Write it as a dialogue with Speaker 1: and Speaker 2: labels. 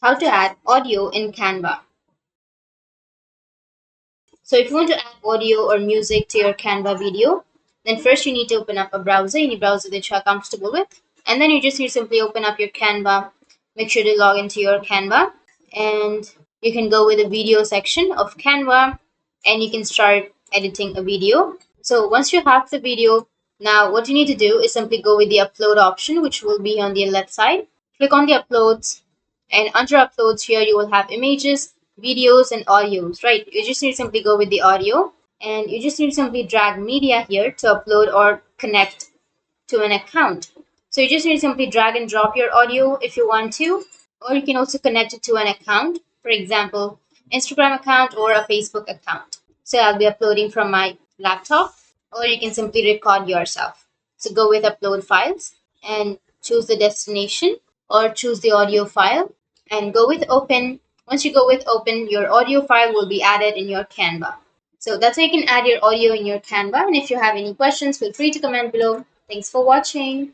Speaker 1: How to add audio in Canva. So if you want to add audio or music to your Canva video, then first you need to open up a browser, any browser that you are comfortable with. And then you just need to simply open up your Canva. Make sure to log into your Canva. And you can go with the video section of Canva and you can start editing a video. So once you have the video, now what you need to do is simply go with the upload option, which will be on the left side. Click on the uploads, and under uploads here you will have images, videos, and audios, right? You just need to simply go with the audio, and you just need to simply drag media here to upload or connect to an account. So you just need to simply drag and drop your audio if you want to, or you can also connect it to an account, for example, Instagram account or a Facebook account. So I'll be uploading from my laptop, or you can simply record yourself. So go with upload files and choose the destination or choose the audio file and go with open. Once you go with open, your audio file will be added in your Canva. So that's how you can add your audio in your Canva. And if you have any questions, feel free to comment below. Thanks for watching.